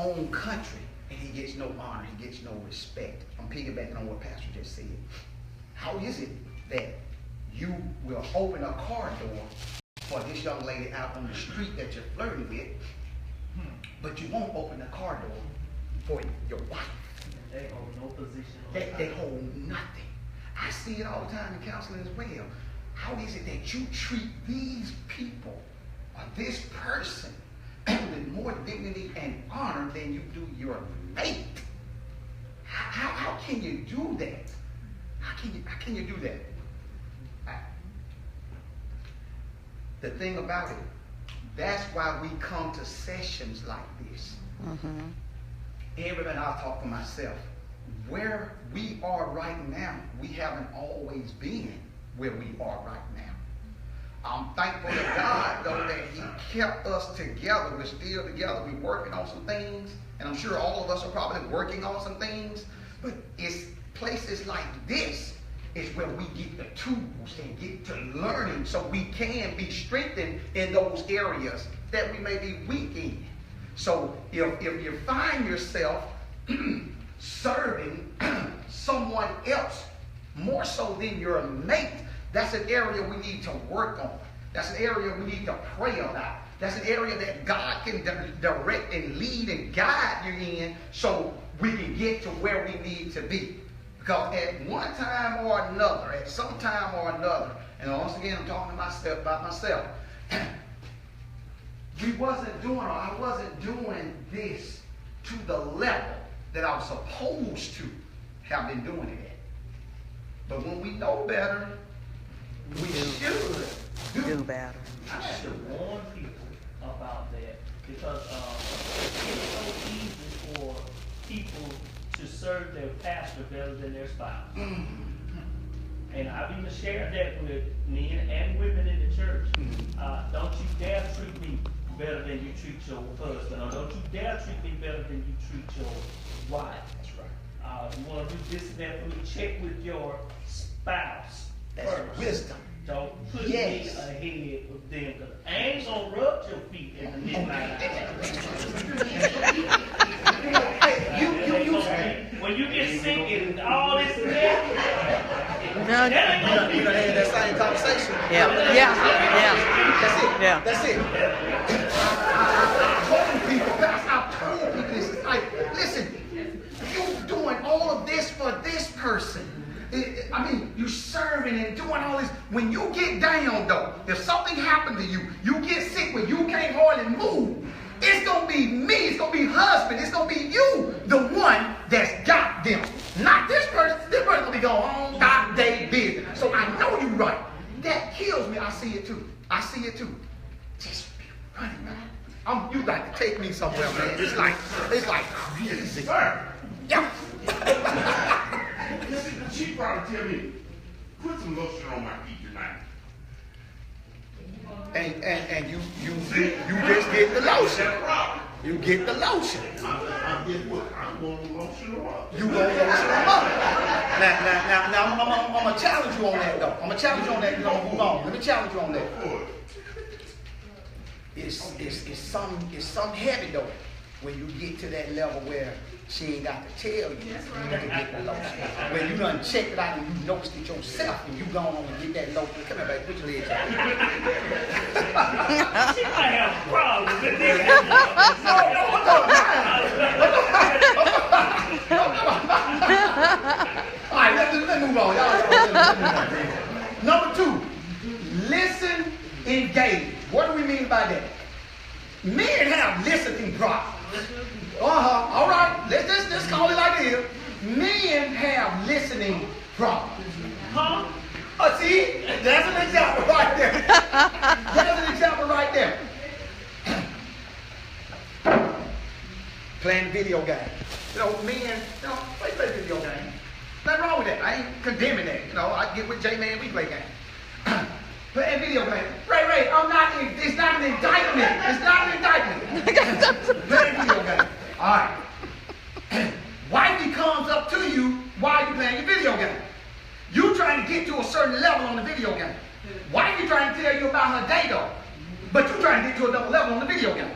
own country and he gets no honor, he gets no respect. I'm piggybacking on what Pastor just said. How is it that you will open a car door for this young lady out on the street that you're flirting with, but you won't open the car door for your wife? They hold no position. They hold nothing. I see it all the time in counseling as well. How is it that you treat these people or this person with more dignity and honor than you do your mate? How can you do that? How can you do that? The thing about it, that's why we come to sessions like this. Everybody, I'll talk for myself. Where we are right now, we haven't always been where we are right now. I'm thankful to God, though, that he kept us together. We're still together. We're working on some things. And I'm sure all of us are probably working on some things. But it's places like this is where we get the tools and get to learning so we can be strengthened in those areas that we may be weak in. So if you find yourself serving someone else more so than your mate, that's an area we need to work on. That's an area we need to pray about. That's an area that God can direct and lead and guide you in so we can get to where we need to be. Because at one time or another, at some time or another, and once again I'm talking to myself about myself, I wasn't doing this to the level that I was supposed to have been doing it at. But when we know better, we should do better. I have to warn people about that because it's so easy for people to serve their pastor better than their spouse. And I've even shared that with men and women in the church. Don't you dare treat me better than you treat your husband, or don't you dare treat me better than you treat your wife. That's right. You want to do this and that for me, check with your spouse. That's first. wisdom. Don't put me ahead of them, because I ain't gonna rub your feet in the midnight hour. When you get sick and all this and that, that ain't gonna be. You done had that same conversation. That's it. I've told people this. It's like, listen, you doing all of this for this person. You serving and doing all this. When you get down, though, if something happened to you, you get sick where you can't hardly move, it's going to be me, it's going to be husband, it's going to be you, the one that's got them. Not this person. This person going to be going on about their business. So I know you're right. That kills me. I see it too. Just be running, man. You got to take me somewhere, man. It's like crazy. Yeah. She probably tell me, put some lotion on my feet tonight. And you just get the lotion. You get the lotion. I get what? I'm going to lotion her up. You going to lotion her up. Now, I'm going to challenge you on that, though. I'm going to challenge you on that. You're going to move on. Let me challenge you on that. It's some heavy, though, when you get to that level where she ain't got to tell you you got to get the lotion. When you done check it out and you noticed it yourself and you go on and get that lotion. Come here, baby. Put your legs out. She might have a problem with this. All right, let's move on. Y'all. Number 2, listen, engage. What do we mean by that? Men have listening problems. All right, let's call it like it is. Men have listening problems. See, that's an example right there. Playing video games. Men, play video games. Nothing wrong with that. I ain't condemning that. I get with J-Man, we play games. Playing video games. Ray, it's not an indictment. Playing video games. All right. Wifey comes up to you while you're playing your video game. You trying to get to a certain level on the video game. Wifey trying to tell you about her day though, but you trying to get to another level on the video game.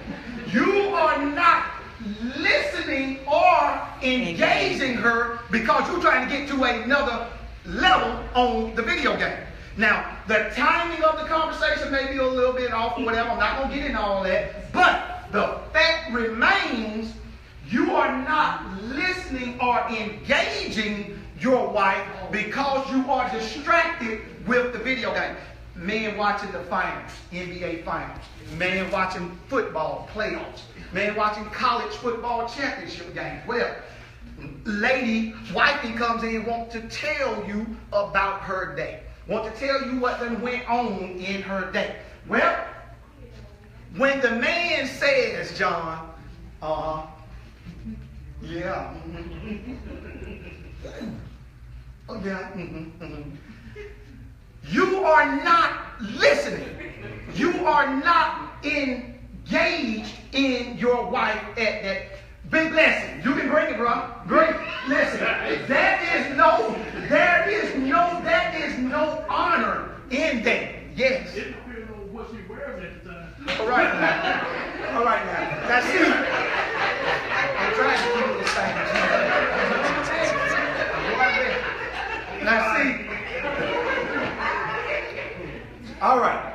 You are not listening listening or engaging her because you're trying to get to another level on the video game. Now, the timing of the conversation may be a little bit off or whatever. I'm not going to get into all that. But the fact remains, you are not listening or engaging your wife because you are distracted with the video game. Man watching the finals, NBA finals. Man watching football playoffs. Man watching college football championship games. Well, lady, wifey comes in, wants to tell you about her day. Want to tell you what done went on in her day. Well, when the man says, John, yeah, oh yeah, you are not listening. You are not engaged in your wife at that. Big blessing. You can bring it, bro. Great. Listen, there is no honor in that. Yes. It depends on what she wears at the time. All right now. All right now. Now see, I'm trying to keep this thing. Now see. All right.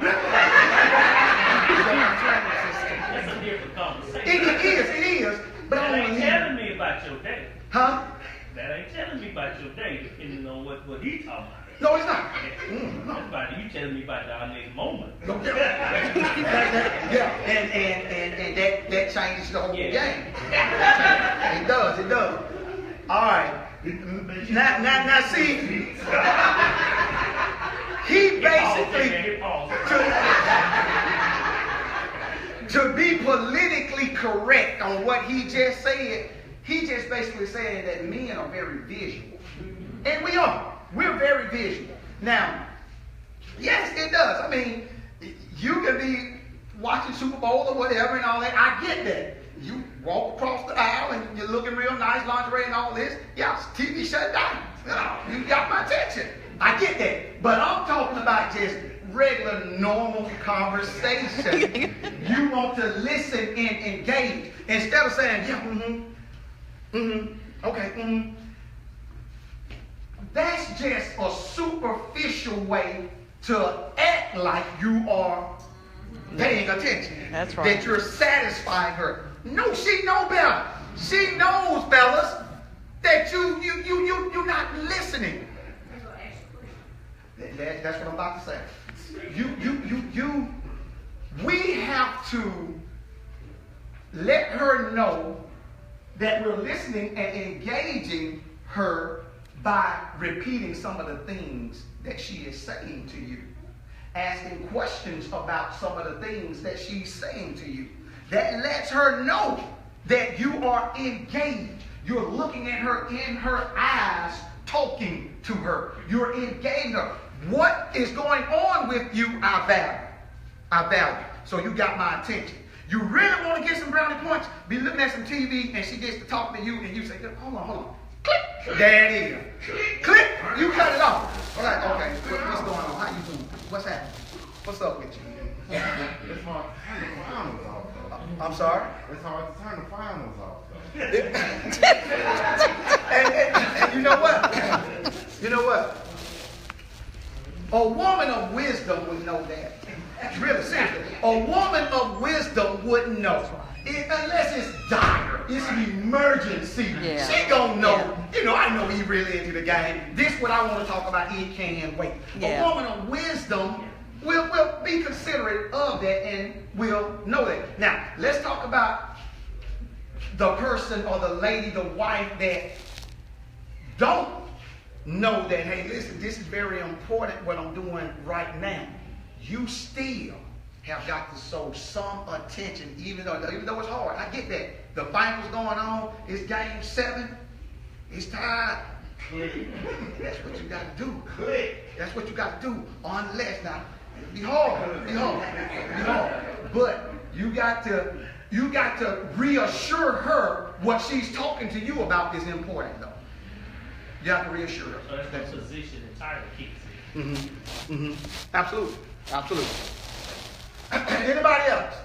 That's a different conversation. It is. But That I ain't want to telling me about your day. Huh? That ain't telling me about your day, depending on what he talking about. No, it's not. That's about you telling me about our next moment. No, yeah, and that changes the whole game. It does. All right. Now see, he basically to be politically correct on what he just said, he just basically saying that men are very visual. And we are. We're very visual. Now, yes, it does. I mean, you can be watching Super Bowl or whatever and all that. I get that. You walk across the aisle and you're looking real nice, lingerie and all this. Yeah, TV shut down. You got my attention. I get that. But I'm talking about just regular, normal conversation. You want to listen and engage instead of saying, yeah, okay, That's just a superficial way to act like you are paying attention. That's right. That you're satisfying her. No, she know better. She knows, fellas, that you're not listening. That's what I'm about to say. We have to let her know that we're listening and engaging her by repeating some of the things that she is saying to you. Asking questions about some of the things that she's saying to you. That lets her know that you are engaged. You're looking at her in her eyes, talking to her. You're engaging her. What is going on with you, I value. I value. So you got my attention. You really want to get some brownie points? Be looking at some TV and she gets to talk to you and you say, hold on. Click. There it is. Click. You cut it off. All right, okay. What's going on? How you doing? What's happening? What's up with you? It's hard to turn the finals off, though. I'm sorry? It's hard to turn the finals off, though. And you know what? You know what? A woman of wisdom would know that. Really, seriously. A woman of wisdom wouldn't know. Unless it's dire, it's an emergency. Yeah. She gonna know. Yeah. You know, I know he really into the game. This what I want to talk about. It can't wait. Yeah. A woman of wisdom will be considerate of that and will know that. Now, let's talk about the person or the lady, the wife that don't know that, hey, listen, this is very important what I'm doing right now. You still have got to show some attention, even though it's hard. I get that. The finals going on. It's game 7. It's tied. That's what you got to do. That's what you got to do. Unless, now, be hard. But you got to reassure her what she's talking to you about is important, though. You have to reassure her. So that's the position entirely kicks in. Absolutely. Anybody else?